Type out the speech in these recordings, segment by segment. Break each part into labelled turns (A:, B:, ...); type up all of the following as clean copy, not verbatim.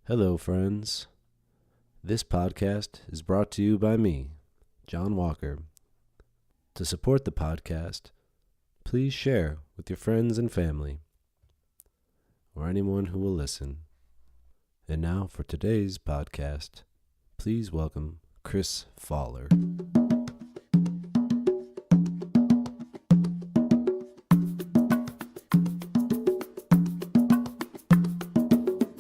A: Hello, friends. This podcast is brought to you by me, Jon Walker. To support the podcast, please share with your friends and family, or anyone who will listen. And now for today's podcast, please welcome Chris Fowler.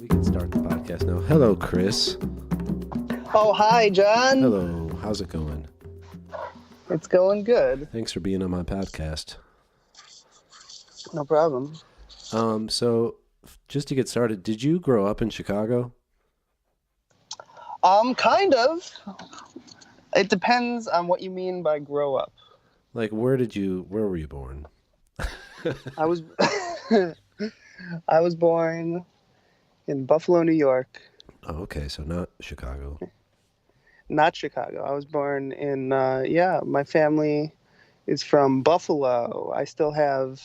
A: We can start the podcast now. Hello, Chris.
B: Oh, hi, John.
A: Hello. How's it going?
B: It's going good.
A: Thanks for being on my podcast.
B: No problem.
A: So just to get started, did you grow up in Chicago?
B: Kind of. It depends on what you mean by grow up.
A: Like, where were you born?
B: I was I was born in Buffalo, New York.
A: Oh, okay, so not Chicago.
B: Not Chicago. I was born in my family is from Buffalo. I still have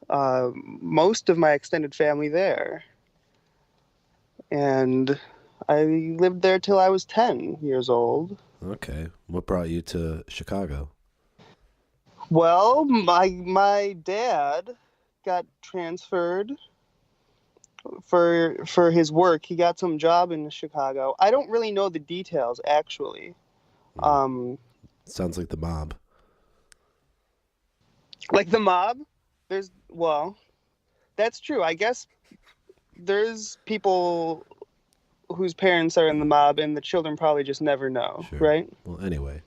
B: most of my extended family there. And I lived there till I was 10 years old.
A: Okay. What brought you to Chicago?
B: Well, my dad got transferred for his work. He got some job in Chicago. I don't really know the details, actually.
A: Sounds like the mob.
B: Like the mob? That's true. I guess there's people whose parents are in the mob and the children probably just never know,
A: Sure.
B: right?
A: Well, anyway.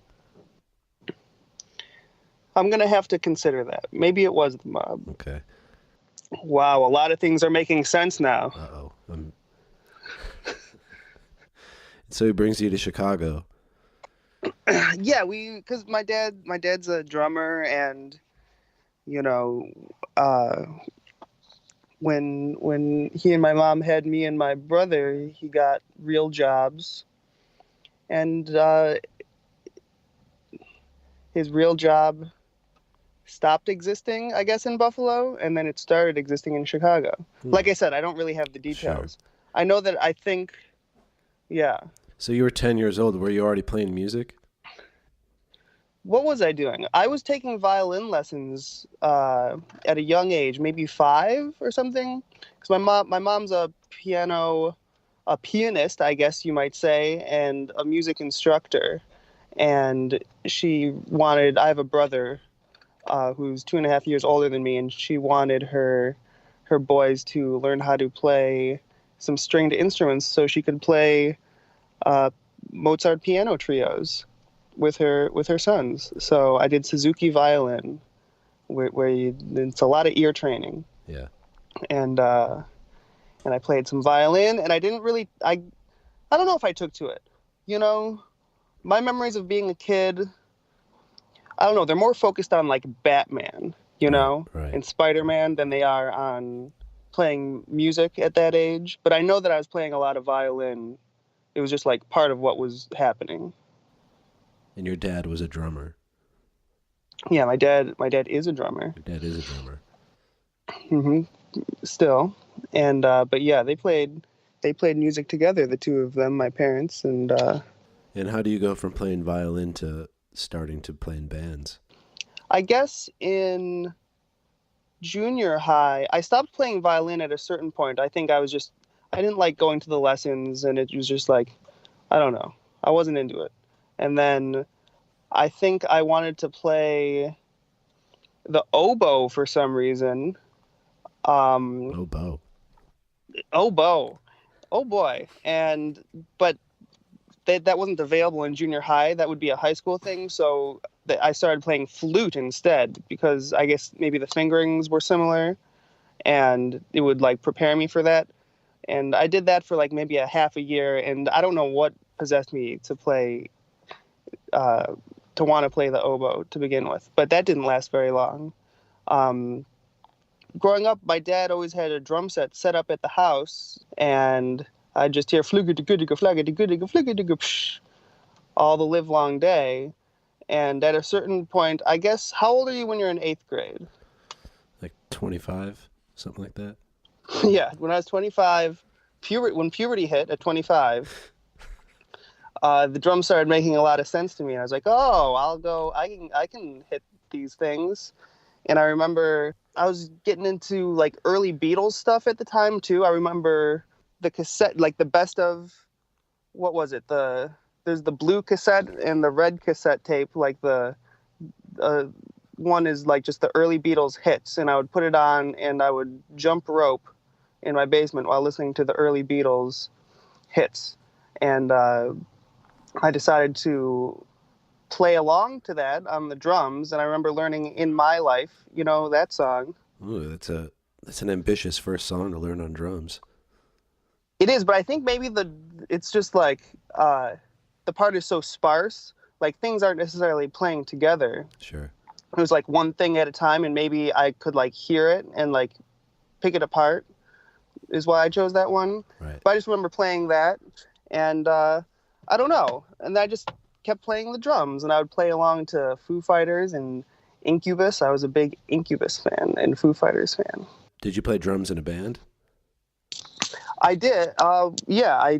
B: I'm going to have to consider that. Maybe it was the mob.
A: Okay.
B: Wow, a lot of things are making sense now.
A: Uh-oh. So he brings you to Chicago.
B: Yeah, because my dad's a drummer, and when he and my mom had me and my brother, he got real jobs, and his real job stopped existing, I guess, in Buffalo, and then it started existing in Chicago. Like I said, I don't really have the details. Sure. I know that yeah.
A: So you were 10 years old. Were you already playing music?
B: What was I doing? I was taking violin lessons at a young age, maybe 5 or something. Because my mom's a pianist, I guess you might say, and a music instructor. And I have a brother who's 2.5 years older than me, and she wanted her boys to learn how to play some stringed instruments so she could play Mozart piano trios with her sons. So I did Suzuki violin, where it's a lot of ear training.
A: Yeah.
B: And I played some violin, and I don't know if I took to it. My memories of being a kid, I don't know, they're more focused on like Batman,
A: right.
B: and Spider-Man than they are on playing music at that age. But I know that I was playing a lot of violin. It was just like part of what was happening.
A: And your dad was a drummer.
B: Yeah, my dad is a drummer.
A: Your dad is a drummer.
B: Mm-hmm. Still. And but yeah, they played music together, the two of them, my parents, and
A: And how do you go from playing violin to starting to play in bands?
B: I guess in junior high, I stopped playing violin at a certain point. I think I didn't like going to the lessons, and it was just like, I don't know, I wasn't into it. And then I think I wanted to play the oboe for some reason.
A: Oboe.
B: Oboe. Oh boy. But that wasn't available in junior high. That would be a high school thing. So I started playing flute instead, because I guess maybe the fingerings were similar and it would like prepare me for that. And I did that for like maybe a half a year, and I don't know what possessed me to want to play the oboe to begin with, but that didn't last very long. Growing up, my dad always had a drum set up at the house, and I'd just hear flugga-de-guddiga, flagga-de-guddiga, flugga-de-gu, psh, all the live long day. And at a certain point, I guess, how old are you when you're in 8th grade?
A: Like 25, something like that.
B: Yeah, when I was 25, when puberty hit at 25, the drums started making a lot of sense to me. And I was like, oh, I can hit these things. And I remember I was getting into like early Beatles stuff at the time too. I remember the cassette, like the best of, what was it? There's the blue cassette and the red cassette tape. Like the one is like just the early Beatles hits, and I would put it on and I would jump rope in my basement while listening to the early Beatles hits. And I decided to play along to that on the drums, and I remember learning "In My Life," that song.
A: Ooh, that's an ambitious first song to learn on drums.
B: It is, but I think maybe it's just like the part is so sparse, like things aren't necessarily playing together.
A: Sure.
B: It was like one thing at a time, and maybe I could like hear it and like pick it apart, is why I chose that one.
A: Right.
B: But I just remember playing that, and I don't know, and I just kept playing the drums, and I would play along to Foo Fighters and Incubus. I was a big Incubus fan and Foo Fighters fan.
A: Did you play drums in a band?
B: I did. Yeah,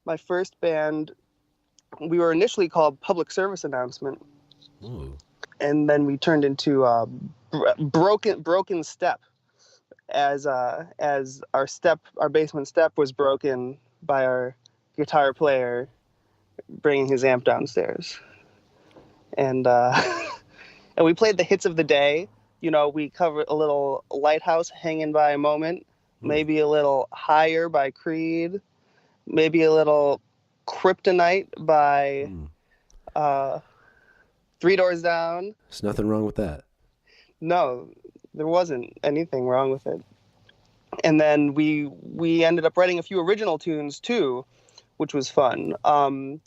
B: my first band, we were initially called Public Service Announcement.
A: Ooh.
B: And then we turned into Broken Step, as our basement step was broken by our guitar player bringing his amp downstairs. And and we played the hits of the day. We covered a little Lighthouse, Hanging by a Moment, maybe a little Higher by Creed, maybe a little Kryptonite by Three Doors Down.
A: There's nothing wrong with that.
B: No, there wasn't anything wrong with it. And then we ended up writing a few original tunes too, which was fun. And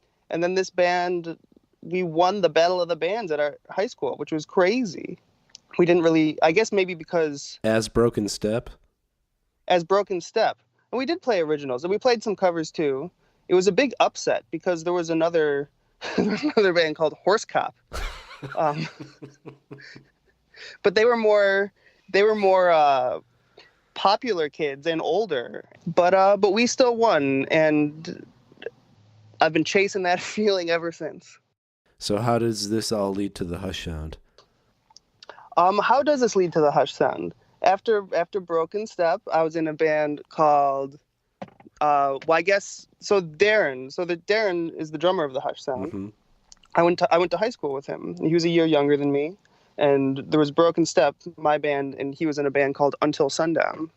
B: then this band, we won the Battle of the Bands at our high school, which was crazy. We didn't really, I guess maybe because...
A: As Broken Step?
B: As Broken Step. And we did play originals, and we played some covers too. It was a big upset because there was another band called Horse Cop. But they were more popular kids and older. But we still won, and I've been chasing that feeling ever since.
A: So how does this all lead to the Hush sound?
B: How does this lead to the Hush sound? After Broken Step, I was in a band called I guess Darren. So Darren is the drummer of the Hush sound.
A: Mm-hmm. I
B: went to high school with him. He was a year younger than me, and there was Broken Step, my band, and he was in a band called Until Sundown,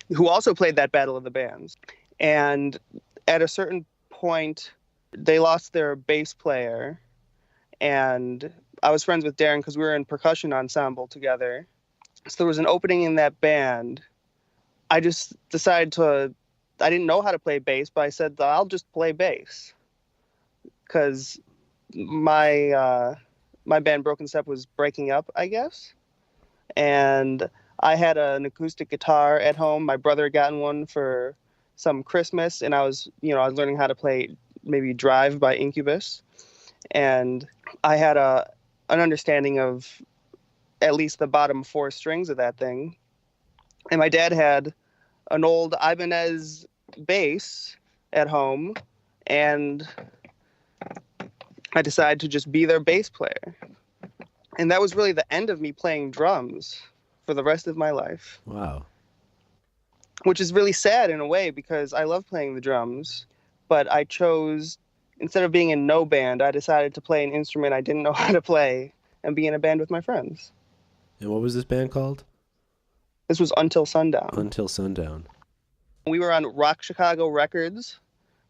B: who also played that Battle of the Bands. And at a certain point, they lost their bass player, and I was friends with Darren because we were in percussion ensemble together. So there was an opening in that band. I just decided I didn't know how to play bass, but I said, I'll just play bass. Because my band Broken Step was breaking up, I guess. And I had an acoustic guitar at home. My brother had gotten one for some Christmas, and I was learning how to play maybe Drive by Incubus. And I had an understanding of at least the bottom four strings of that thing. And my dad had an old Ibanez bass at home, and I decided to just be their bass player. And that was really the end of me playing drums for the rest of my life.
A: Wow.
B: Which is really sad in a way, because I love playing the drums, but I chose, instead of being in no band, I decided to play an instrument I didn't know how to play and be in a band with my friends.
A: And what was this band called?
B: This was Until Sundown.
A: Until Sundown.
B: We were on Rock Chicago Records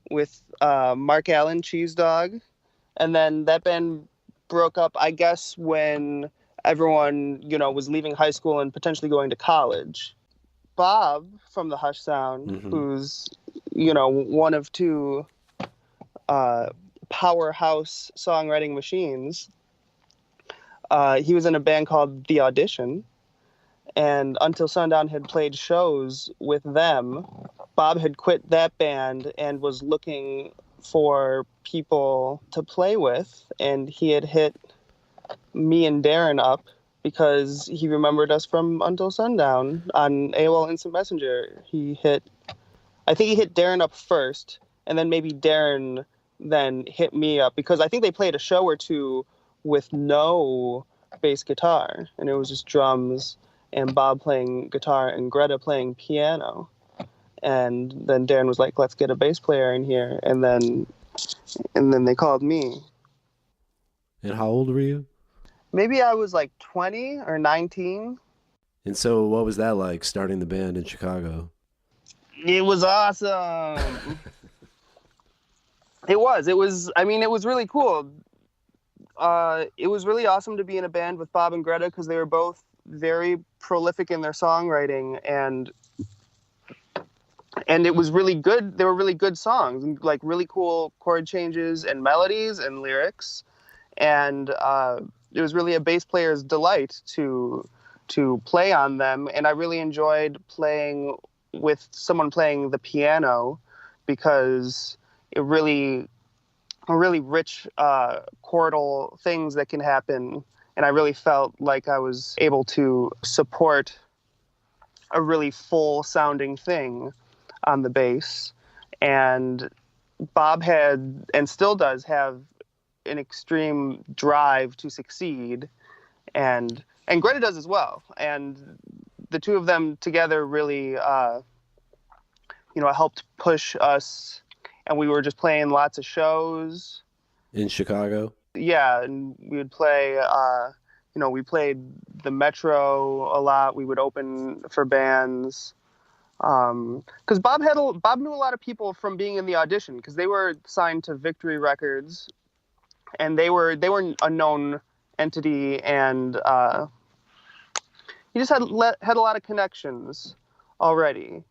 B: with Mark Allen, Cheese Dog. And then that band broke up, I guess, when everyone, was leaving high school and potentially going to college. Bob from the Hush Sound,
A: mm-hmm.
B: who's, one of two powerhouse songwriting machines, he was in a band called The Audition, and Until Sundown had played shows with them. Bob had quit that band and was looking for people to play with, and he had hit me and Darren up because he remembered us from Until Sundown on AOL Instant Messenger. He hit I think he hit Darren up first, and then maybe Darren then hit me up, because I think they played a show or two with no bass guitar, and it was just drums and Bob playing guitar and Greta playing piano. And then Darren was like, "Let's get a bass player in here," and then they called me.
A: And how old were you?
B: Maybe I was like 20 or 19.
A: And so what was that like, starting the band in Chicago?
B: It was awesome. It was, I mean, it was really cool. It was really awesome to be in a band with Bob and Greta, because they were both very prolific in their songwriting, and it was really good. They were really good songs, like really cool chord changes and melodies and lyrics. And it was really a bass player's delight to play on them. And I really enjoyed playing with someone playing the piano, because it really rich chordal things that can happen. And I really felt like I was able to support a really full sounding thing on the bass. And Bob had, and still does have, an extreme drive to succeed, and Greta does as well. And the two of them together really, helped push us. And we were just playing lots of shows
A: in Chicago.
B: Yeah, and we would play. We played the Metro a lot. We would open for bands. Because Bob knew a lot of people from being in the audition, because they were signed to Victory Records, and they were a known entity, and he just had a lot of connections already.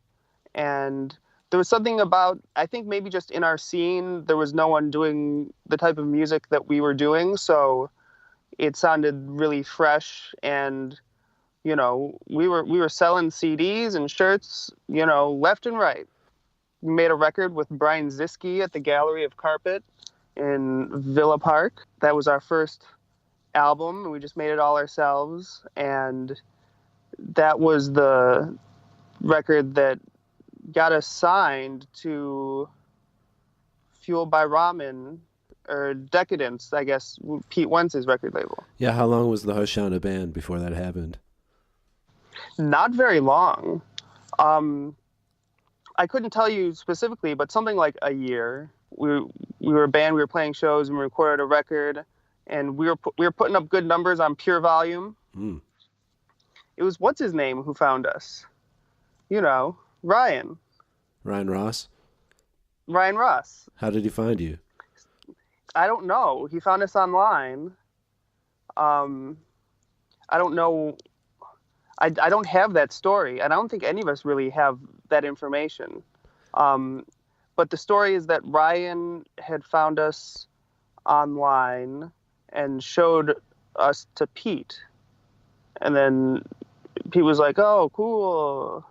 B: And there was something about, I think maybe just in our scene, there was no one doing the type of music that we were doing, so it sounded really fresh. And we were selling CDs and shirts, left and right. We made a record with Brian Ziske at the Gallery of Carpet in Villa Park. That was our first album. We just made it all ourselves, and that was the record that got us signed to Fueled by Ramen, or Decadence, I guess, Pete Wentz's record label.
A: Yeah, how long was the Hush Sound a band before that happened?
B: Not very long. I couldn't tell you specifically, but something like a year. We were a band, we were playing shows, and we recorded a record, and we were putting up good numbers on Pure Volume.
A: Mm.
B: It was, what's his name, who found us? Ryan.
A: Ryan Ross?
B: Ryan Ross.
A: How did he find you?
B: I don't know. He found us online. I don't know. I don't have that story, and I don't think any of us really have that information. But the story is that Ryan had found us online and showed us to Pete. And then Pete was like, "Oh, cool."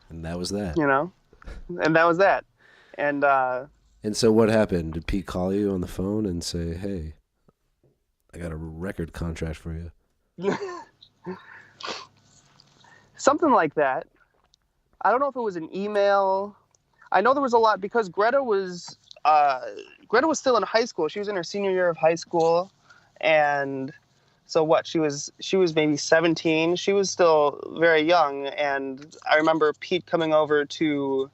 A: And that was that.
B: And that was that. And
A: so what happened? Did Pete call you on the phone and say, "Hey, I got a record contract for you"?
B: Something like that. I don't know if it was an email. I know there was a lot, because Greta was still in high school. She was in her senior year of high school, and so what? She was maybe 17. She was still very young, and I remember Pete coming over to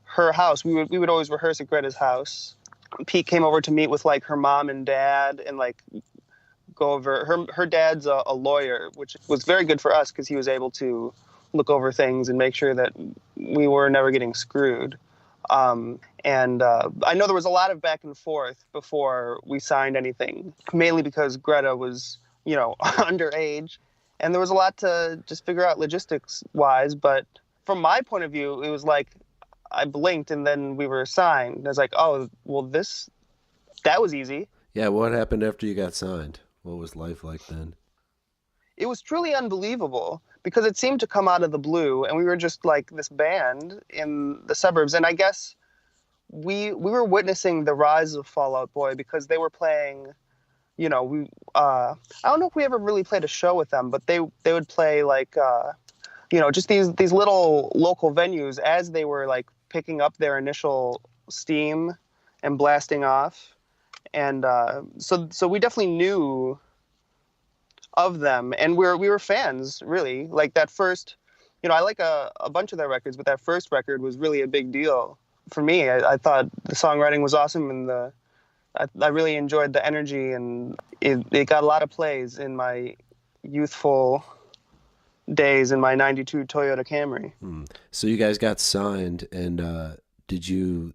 B: her house. We would always rehearse at Greta's house. Pete came over to meet with like her mom and dad, and like go over her dad's a lawyer, which was very good for us because he was able to look over things and make sure that we were never getting screwed. And I know there was a lot of back and forth before we signed anything, mainly because Greta was, underage, and there was a lot to just figure out logistics wise. But from my point of view, it was like I blinked and then we were signed. I was like, oh, well, that was easy.
A: Yeah, what happened after you got signed? What was life like then?
B: It was truly unbelievable, because it seemed to come out of the blue, and we were just like this band in the suburbs. And I guess we were witnessing the rise of Fall Out Boy, because they were playing we I don't know if we ever really played a show with them, but they would play like just these little local venues as they were like picking up their initial steam and blasting off. And so we definitely knew of them, and we were fans, really. Like that first, I like a bunch of their records, but that first record was really a big deal for me. I thought the songwriting was awesome, and I really enjoyed the energy, and it got a lot of plays in my youthful days in my '92 Toyota Camry.
A: So you guys got signed, and did you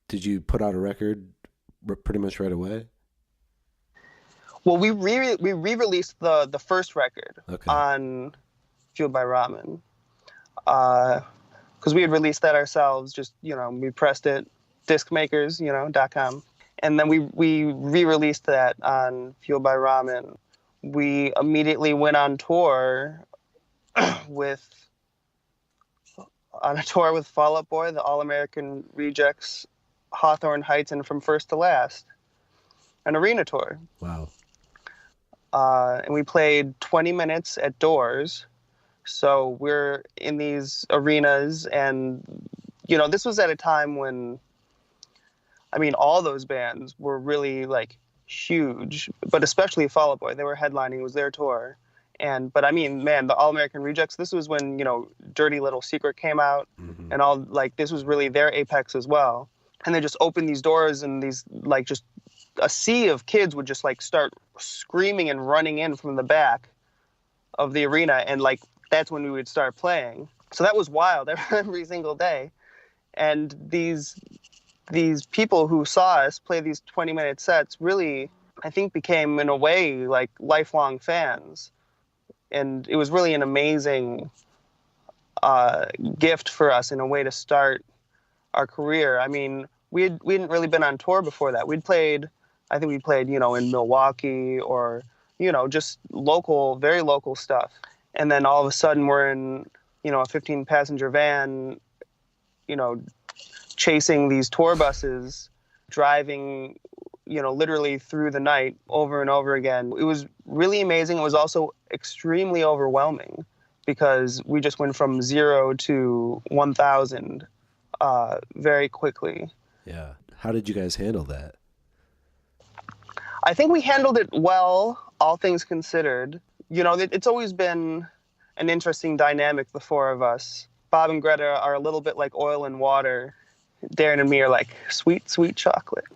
A: did you put out a record pretty much right away?
B: Well, we re-released the first record
A: Okay.
B: on Fueled by Ramen, because we had released that ourselves. Just we pressed it, discmakers.com, and then we re-released that on Fueled by Ramen. We immediately went on tour with Fall Out Boy, the All American Rejects, Hawthorne Heights, and From First to Last, an arena tour.
A: Wow.
B: And we played 20 minutes at doors. So we're in these arenas, and this was at a time when, all those bands were really like huge, but especially Fall Out Boy. They were headlining; it was their tour. But man, the All American Rejects. This was when Dirty Little Secret came out, and all like this was really their apex as well. And they just opened these doors, and these like just a sea of kids would just like start screaming and running in from the back of the arena, and like that's when we would start playing. So that was wild every single day. And these people who saw us play these 20-minute sets really, I think, became in a way like lifelong fans. And it was really an amazing gift for us in a way to start our career. We hadn't really been on tour before that. I think we played, in Milwaukee or, just local, very local stuff. And then all of a sudden we're in, a 15-passenger van, chasing these tour buses, driving, literally through the night over and over again. It was really amazing. It was also extremely overwhelming because we just went from 0 to 1,000 very quickly.
A: Yeah. How did you guys handle that?
B: I think we handled it well, all things considered. It's always been an interesting dynamic, the four of us. Bob and Greta are a little bit like oil and water. Darren and me are like sweet, sweet chocolate.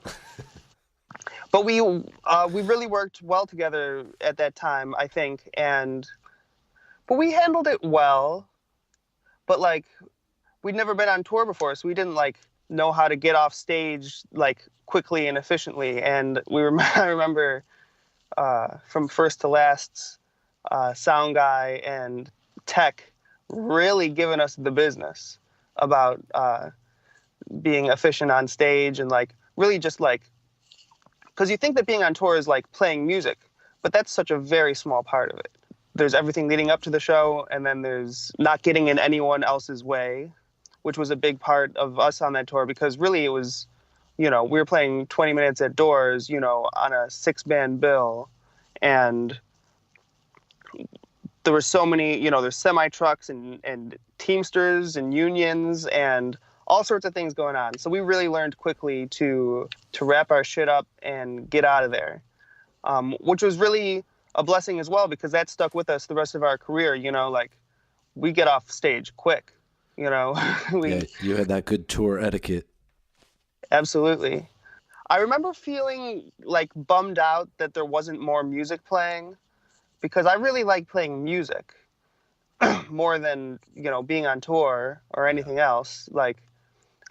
B: But we really worked well together at that time, I think. But we handled it well. But like, we'd never been on tour before, so we didn't like know how to get off stage like quickly and efficiently. And I remember From First to Last's sound guy and tech really giving us the business about being efficient on stage, and like really just like, because you think that being on tour is like playing music, but that's such a very small part of it. There's everything leading up to the show, and then there's not getting in anyone else's way, which was a big part of us on that tour, because really it was, we were playing 20 minutes at doors, on a 6-band bill, and there were so many, there's semi-trucks and Teamsters and unions and all sorts of things going on. So we really learned quickly to wrap our shit up and get out of there, which was really a blessing as well, because that stuck with us the rest of our career. Like we get off stage quick, Yeah,
A: you had that good tour etiquette.
B: Absolutely. I remember feeling like bummed out that there wasn't more music playing, because I really like playing music more than, being on tour or anything else. Like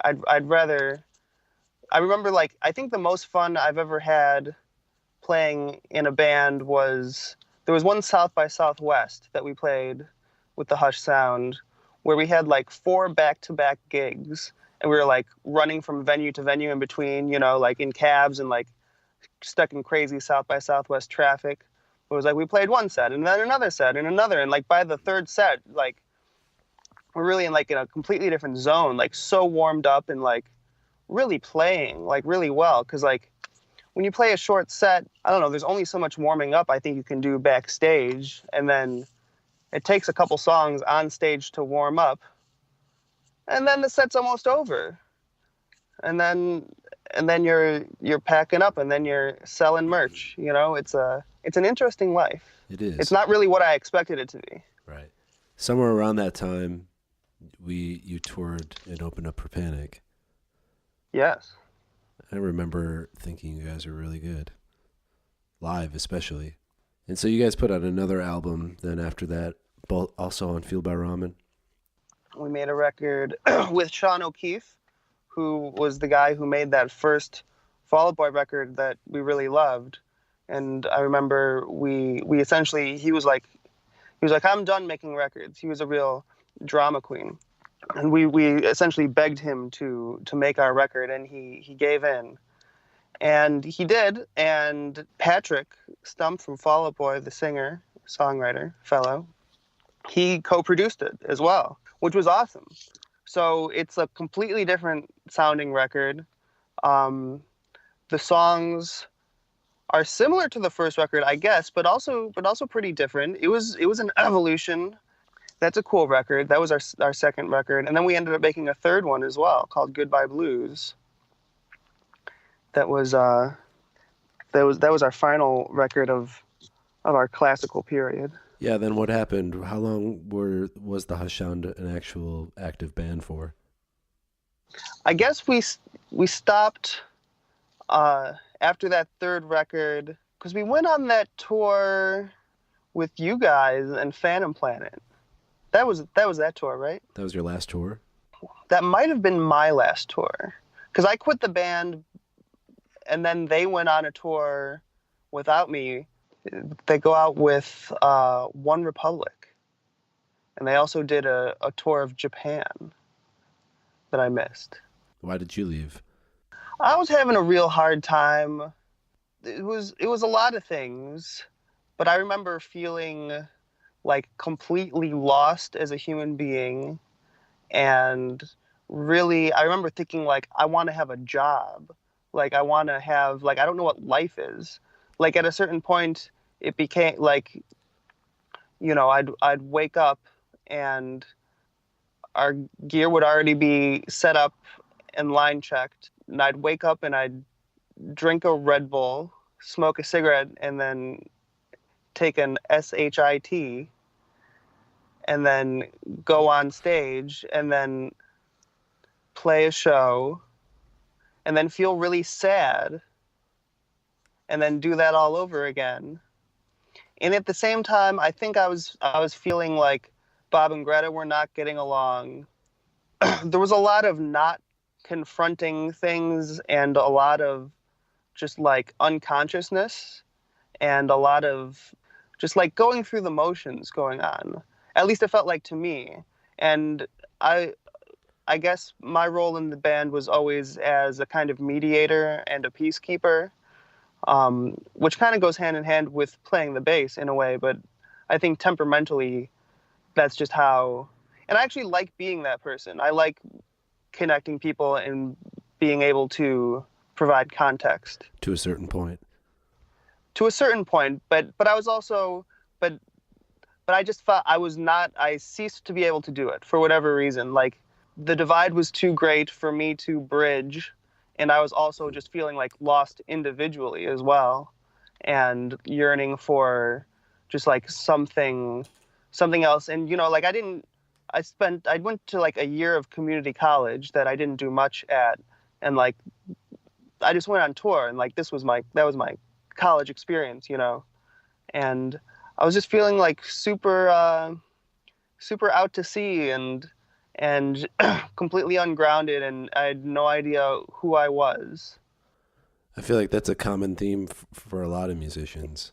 B: I'd rather, I remember like, I think the most fun I've ever had playing in a band was, there was one South by Southwest that we played with the Hush Sound, where we had like 4 back-to-back gigs, and we were like running from venue to venue in between, like in cabs and like stuck in crazy South by Southwest traffic. It was like we played one set and then another set and another, and like by the third set, like we're really in like in a completely different zone, like so warmed up and like really playing like really well, because like when you play a short set, I don't know, there's only so much warming up I think you can do backstage, and then it takes a couple songs on stage to warm up, and then the set's almost over. And then you're packing up, and then you're selling merch. It's an interesting life.
A: It is.
B: It's not really what I expected it to be.
A: Right. Somewhere around that time, you toured and opened up for Panic.
B: Yes.
A: I remember thinking you guys were really good, live especially. And so you guys put out another album then after that, both also on Fueled by Ramen.
B: We made a record with Sean O'Keefe, who was the guy who made that first Fall Out Boy record that we really loved. And I remember we essentially, he was like, I'm done making records. He was a real drama queen. And we essentially begged him to make our record, and he gave in. And he did. And Patrick Stump from Fall Out Boy, the singer, songwriter, fellow, he co-produced it as well, which was awesome. So it's a completely different sounding record. The songs are similar to the first record, I guess, but also pretty different. It was an evolution. That's a cool record. That was our second record, and then we ended up making a third one as well called Goodbye Blues. That was our final record of our classical period.
A: Yeah, then what happened? How long was the Hush Sound an actual active band for?
B: I guess we stopped after that third record because we went on that tour with you guys and Phantom Planet. That was that tour, right?
A: That was your last tour?
B: That might have been my last tour because I quit the band and then they went on a tour without me. They go out with One Republic, and they also did a tour of Japan that I missed.
A: Why did you leave?
B: I was having a real hard time. It was a lot of things, but I remember feeling like completely lost as a human being, and really I remember thinking like I want to have a job, like I want to have, like I don't know what life is. Like at a certain point it became like, I'd wake up and our gear would already be set up and line checked, and I'd wake up and I'd drink a Red Bull, smoke a cigarette, and then take an SHIT, and then go on stage and then play a show and then feel really sad and then do that all over again. And at the same time, I think I was feeling like Bob and Greta were not getting along. There was a lot of not confronting things and a lot of just like unconsciousness and a lot of just like going through the motions going on. At least it felt like to me. And I guess my role in the band was always as a kind of mediator and a peacekeeper, which kind of goes hand in hand with playing the bass in a way. But I think temperamentally, that's just how. And I actually like being that person. I like connecting people and being able to provide context.
A: To a certain point.
B: To a certain point, but I was also, but I just felt I ceased to be able to do it for whatever reason. Like the divide was too great for me to bridge, and I was also just feeling like lost individually as well, and yearning for just like something else. And like I went to like a year of community college that I didn't do much at, and like I just went on tour, and like that was my college experience, and I was just feeling like super out to sea and completely ungrounded, and I had no idea who I was.
A: I feel like that's a common theme for a lot of musicians.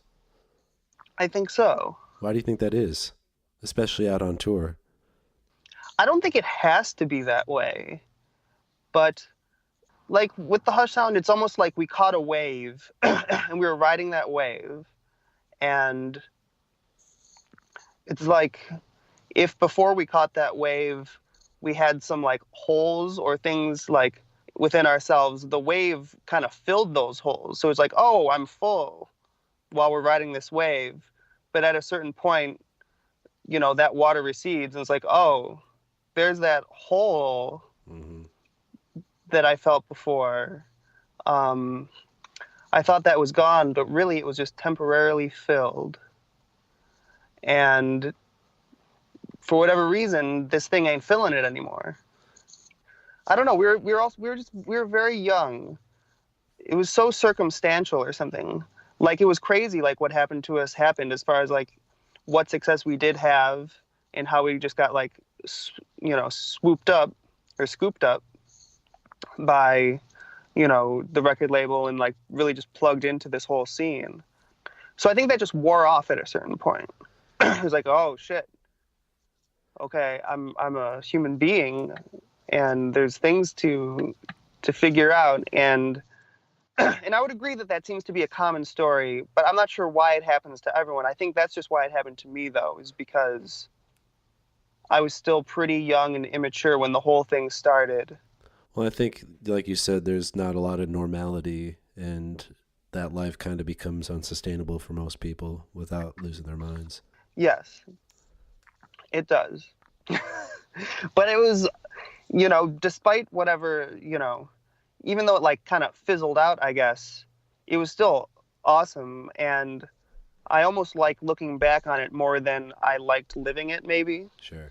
B: I think so.
A: Why do you think that is, especially out on tour?
B: I don't think it has to be that way, but like with the Hush Sound, it's almost like we caught a wave and we were riding that wave, and it's like if before we caught that wave we had some like holes or things like within ourselves, the wave kind of filled those holes. So it's like, oh, I'm full while we're riding this wave. But at a certain point, that water recedes, and it's like, oh, there's that hole that I felt before. I thought that was gone, but really it was just temporarily filled. And for whatever reason, this thing ain't filling it anymore. I don't know. We were very young. It was so circumstantial or something. Like, it was crazy. Like, what happened to us happened, as far as like what success we did have and how we just got like, swooped up or scooped up by, the record label, and like really just plugged into this whole scene. So I think that just wore off at a certain point. It was like, oh shit. Okay, I'm a human being, and there's things to figure out, and I would agree that seems to be a common story, but I'm not sure why it happens to everyone. I think that's just why it happened to me, though, is because I was still pretty young and immature when the whole thing started.
A: Well, I think, like you said, there's not a lot of normality, and that life kind of becomes unsustainable for most people without losing their minds.
B: Yes, it does. But it was, despite whatever, even though it like kind of fizzled out, I guess, it was still awesome. And I almost like looking back on it more than I liked living it, maybe.
A: Sure.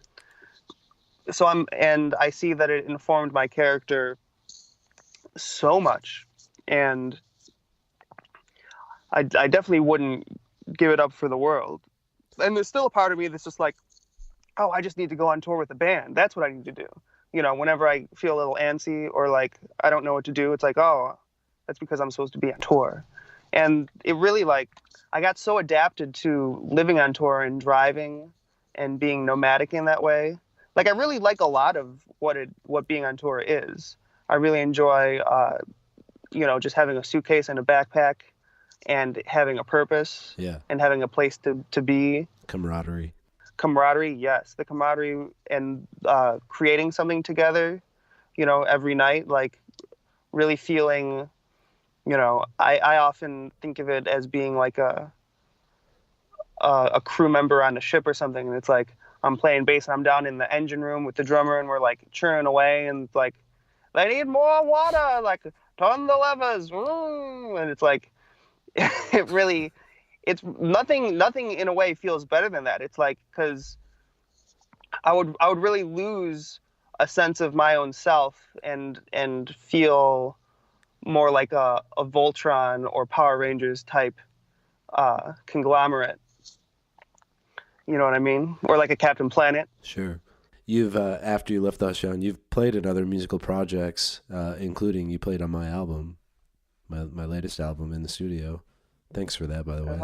B: So I see that it informed my character so much. And I definitely wouldn't give it up for the world. And there's still a part of me that's just like, oh, I just need to go on tour with the band. That's what I need to do. Whenever I feel a little antsy or like I don't know what to do, it's like, oh, that's because I'm supposed to be on tour. And it really, like, I got so adapted to living on tour and driving and being nomadic in that way. Like, I really like a lot of what being on tour is. I really enjoy, just having a suitcase and a backpack and having a purpose.
A: Yeah.
B: And having a place to be.
A: Camaraderie,
B: yes. The camaraderie and creating something together, every night, like really feeling, I often think of it as being like a crew member on a ship or something. And it's like, I'm playing bass and I'm down in the engine room with the drummer and we're like churning away and it's like, they need more water, like turn the levers. And it's like, it really, it's nothing in a way feels better than that. It's like, cause I would really lose a sense of my own self and feel more like a Voltron or Power Rangers type conglomerate. You know what I mean? Or like a Captain Planet.
A: Sure. You've, after you left us, Jon, you've played in other musical projects, including you played on my album, my latest album in the studio. Thanks for that, by the way.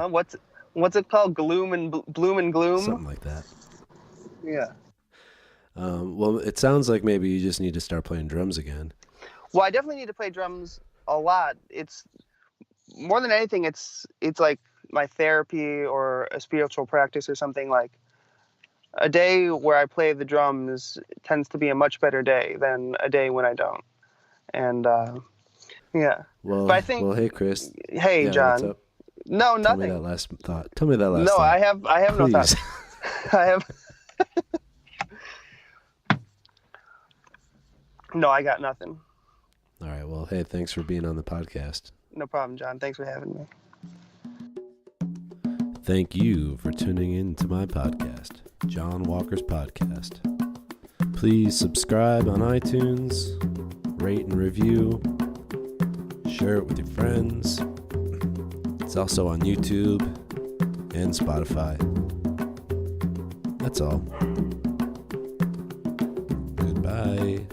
B: What's it called? Bloom and Gloom?
A: Something like that.
B: Yeah.
A: Well, it sounds like maybe you just need to start playing drums again.
B: Well, I definitely need to play drums a lot. It's more than anything, it's like my therapy or a spiritual practice or something. Like, a day where I play the drums tends to be a much better day than a day when I don't. And yeah.
A: Well,
B: but I think,
A: hey, Chris.
B: Hey,
A: yeah,
B: John.
A: What's up?
B: No, nothing.
A: Tell me that last thought.
B: No, I have no thoughts. I have. No, I got nothing.
A: All right. Well, hey, thanks for being on the podcast.
B: No problem, John. Thanks for having me.
A: Thank you for tuning in to my podcast, Jon Walker's Podcast. Please subscribe on iTunes, rate and review, share it with your friends. It's also on YouTube and Spotify. That's all. Goodbye.